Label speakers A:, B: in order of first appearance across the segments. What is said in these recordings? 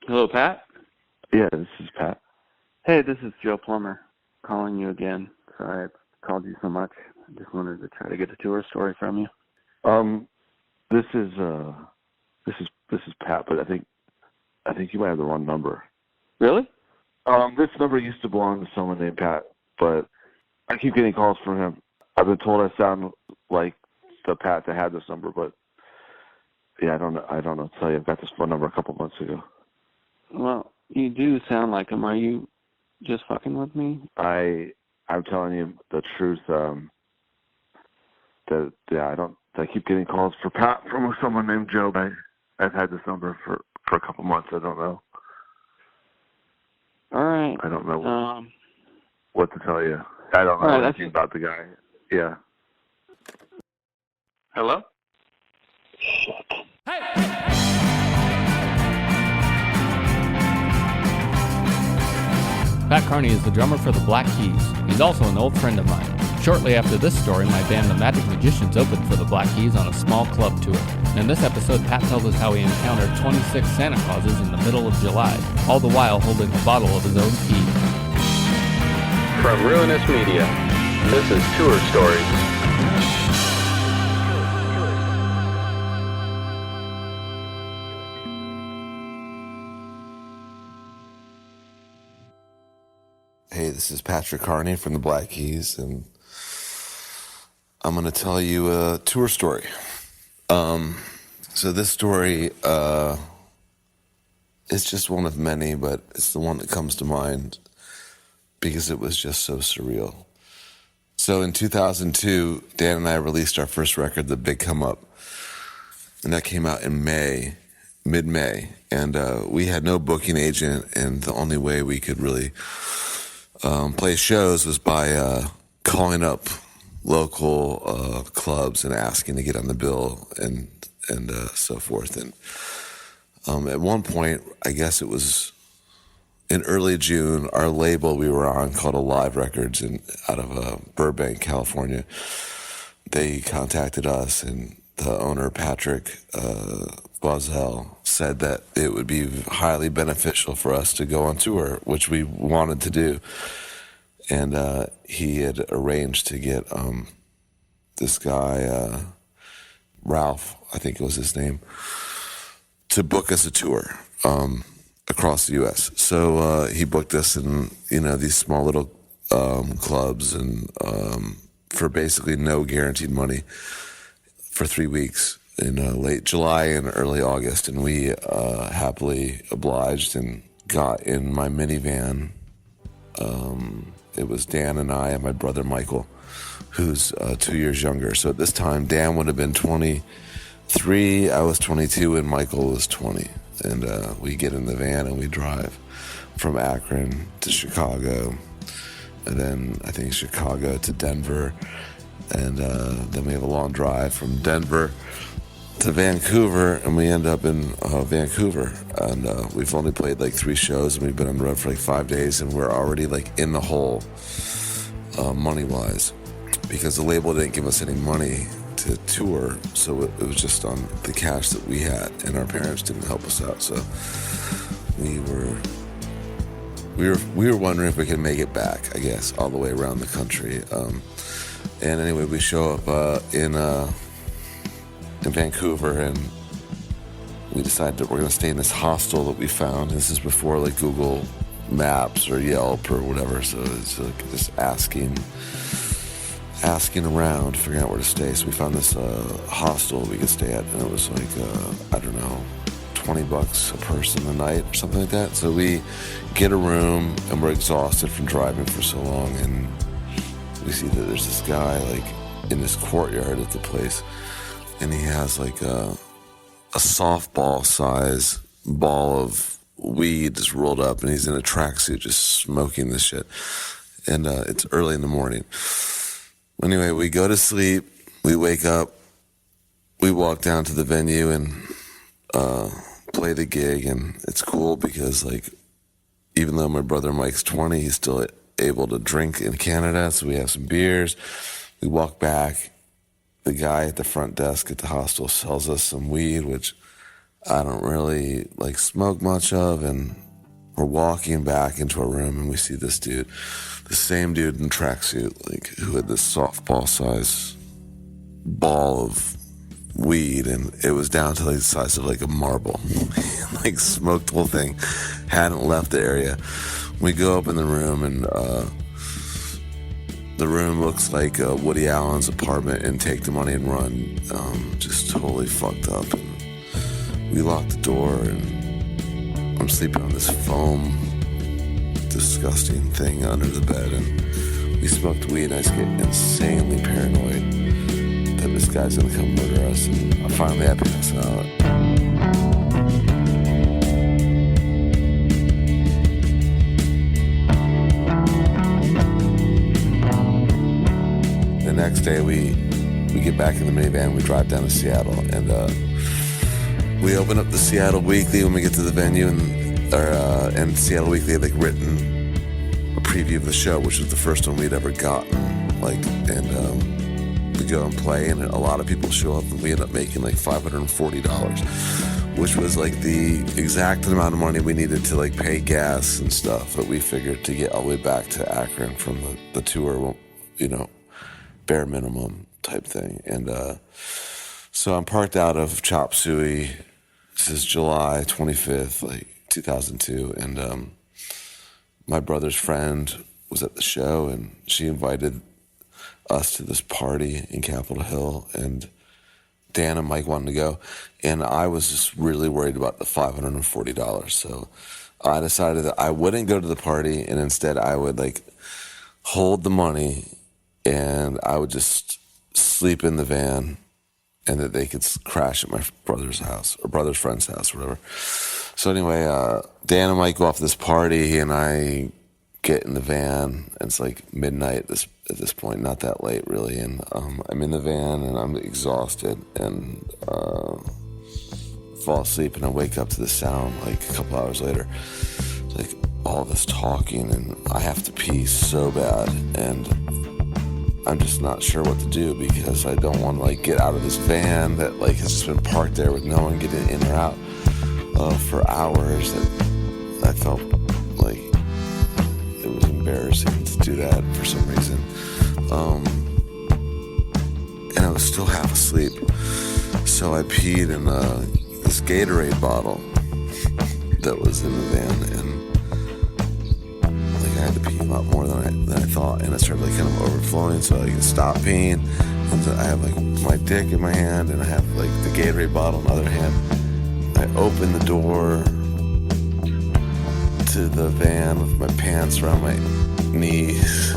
A: Hello, Pat?
B: Yeah, this is Pat.
A: Hey, this is Joe Plummer calling you again. Sorry I called you so much. I just wanted to try to get a tour story from you.
B: This is Pat, but I think you might have the wrong number.
A: Really?
B: This number used to belong to someone named Pat, but I keep getting calls from him. I've been told I sound like the Pat that had this number, but yeah, I don't know what to tell you. I got this phone number a couple months ago.
A: Well, you do sound like him. Are you just fucking with me?
B: I'm telling you the truth. I keep getting calls for Pat from someone named Joe. I've had this number for a couple months. I don't know.
A: All right.
B: I don't know what to tell you. I don't know anything about the guy. Yeah.
A: Hello?
C: Pat Carney is the drummer for the Black Keys. He's also an old friend of mine. Shortly after this story, my band The Magic Magicians opened for the Black Keys on a small club tour. In this episode, Pat tells us how he encountered 26 Santa Clauses in the middle of July, all the while holding a bottle of his own pee.
D: From Ruinous Media, this is Tour Stories.
E: Hey, this is Patrick Carney from the Black Keys, and I'm going to tell you a tour story. So this story is just one of many, but it's the one that comes to mind because it was just so surreal. So in 2002, Dan and I released our first record, The Big Come Up, and that came out in mid-May, and we had no booking agent, and the only way we could really play shows was by calling up local clubs and asking to get on the bill and so forth. And at one point, I guess it was in early June, our label we were on called Alive Records out of Burbank, California. They contacted us, and the owner, Patrick Boisel, said that it would be highly beneficial for us to go on tour, which we wanted to do. And he had arranged to get this guy, Ralph, I think it was his name, to book us a tour across the U.S. So he booked us in, these small little clubs and for basically no guaranteed money for 3 weeks in late July and early August. And we happily obliged and got in my minivan. It was Dan and I and my brother Michael, who's 2 years younger. So at this time, Dan would have been 23, I was 22, and Michael was 20. And we get in the van and we drive from Akron to Chicago, and then I think Chicago to Denver, and then we have a long drive from Denver to Vancouver, and we end up in Vancouver, and we've only played like 3 shows, and we've been on the road for like 5 days, and we're already like in the hole money-wise, because the label didn't give us any money to tour, so it was just on the cash that we had, and our parents didn't help us out, so we were wondering if we could make it back, I guess, all the way around the country. And anyway, we show up in Vancouver, and we decided that we're going to stay in this hostel that we found. This is before like Google Maps or Yelp or whatever, so it's like just asking around, figuring out where to stay. So we found this hostel we could stay at, and it was like, I don't know, $20 a person a night or something like that. So we get a room, and we're exhausted from driving for so long, and we see that there's this guy like in this courtyard at the place, and he has like a softball size ball of weed just rolled up, and he's in a tracksuit just smoking this shit. And it's early in the morning. Anyway, we go to sleep, we wake up, we walk down to the venue and play the gig, and it's cool because like even though my brother Mike's 20, he's still able to drink in Canada, so we have some beers. We walk back. The guy at the front desk at the hostel sells us some weed, which I don't really like smoke much of, and we're walking back into our room and we see this dude, the same dude in tracksuit, like who had this softball size ball of weed, and it was down to like the size of like a marble. Like smoked the whole thing, hadn't left the area. We go up in the room, and the room looks like Woody Allen's apartment in Take the Money and Run, just totally fucked up. And we lock the door, and I'm sleeping on this foam, disgusting thing under the bed, and we smoked weed, and I just get insanely paranoid that this guy's gonna come murder us, and finally I pass out. The next day we get back in the minivan, we drive down to Seattle, and we open up the Seattle Weekly when we get to the venue, and Seattle Weekly had like written a preview of the show, which was the first one we'd ever gotten, and we go and play, and a lot of people show up, and we end up making like $540, which was like the exact amount of money we needed to like pay gas and stuff that we figured to get all the way back to Akron from the tour, bare minimum type thing. And so I'm parked out of Chop Suey. This is July 25th, like 2002, and my brother's friend was at the show, and she invited us to this party in Capitol Hill, and Dan and Mike wanted to go, and I was just really worried about the $540. So I decided that I wouldn't go to the party, and instead I would like hold the money, and I would just sleep in the van, and that they could crash at my brother's house or brother's friend's house or whatever. So anyway, Dan and Mike go off to this party, and I get in the van, and it's like midnight at this point, not that late really, and I'm in the van, and I'm exhausted, and fall asleep, and I wake up to the sound like a couple hours later. It's like all this talking, and I have to pee so bad, and I'm just not sure what to do, because I don't want to like get out of this van that like has just been parked there with no one getting in or out for hours. That I felt like it was embarrassing to do that for some reason. And I was still half asleep, so I peed in this Gatorade bottle that was in the van, and like I had to pee a lot more than I thought, and it started like kind of overflowing, so I could stop peeing. And so I have like my dick in my hand, and I have like the Gatorade bottle in the other hand. I open the door to the van with my pants around my knees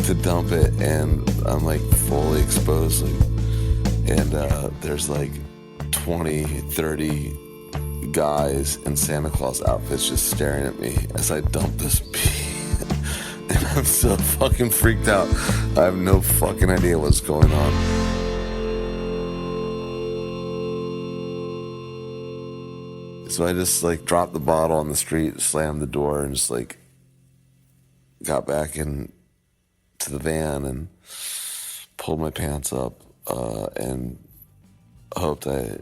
E: to dump it, and I'm like fully exposed, and there's like 20, 30 guys in Santa Claus outfits just staring at me as I dump this pee. And I'm so fucking freaked out. I have no fucking idea what's going on. So I just like dropped the bottle on the street, slammed the door, and just like got back in to the van and pulled my pants up and hoped I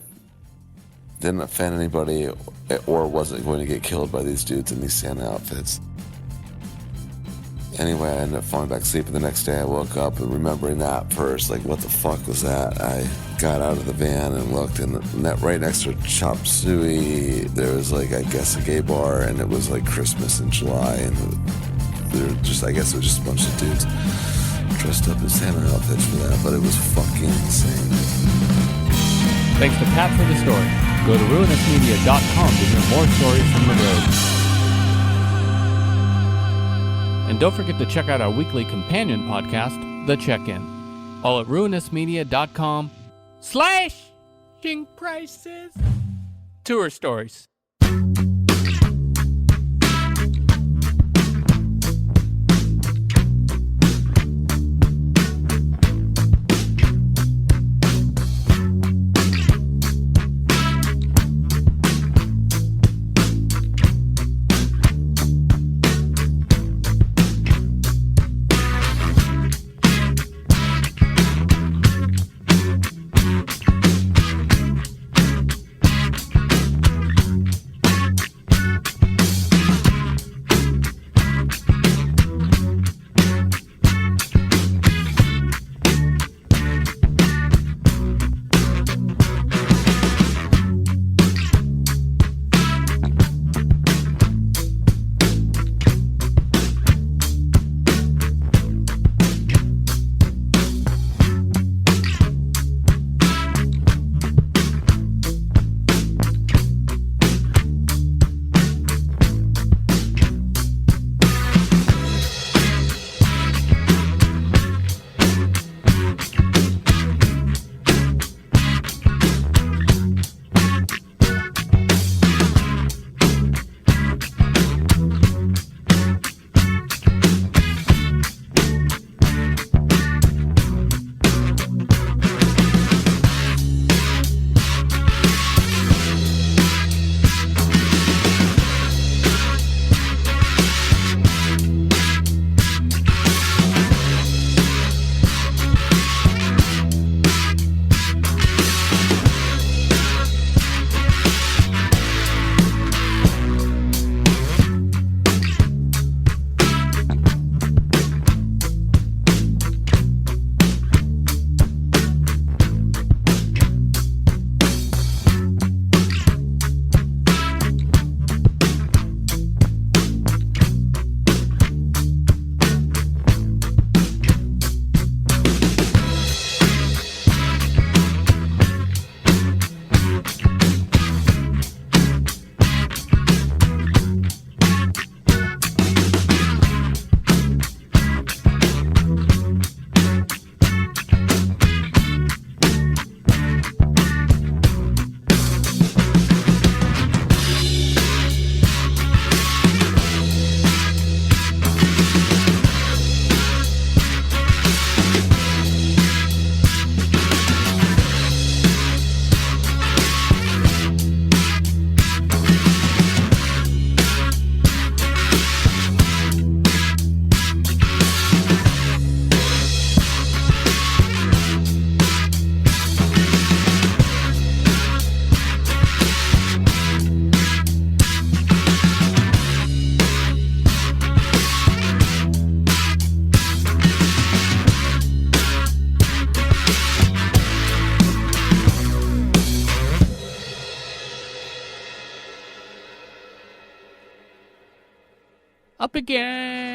E: didn't offend anybody or wasn't going to get killed by these dudes in these Santa outfits. Anyway, I ended up falling back asleep, and the next day I woke up and remembering that first, like, what the fuck was that? I got out of the van and looked, and right next to Chop Suey, there was, like, I guess a gay bar, and it was, like, Christmas in July, and I guess it was just a bunch of dudes dressed up in Santa outfits for that, but it was fucking insane.
C: Thanks to Pat for the story. Go to ruinousmedia.com to hear more stories from the road. And don't forget to check out our weekly companion podcast, The Check-In, all at ruinousmedia.com /prices. Tour stories. Up again.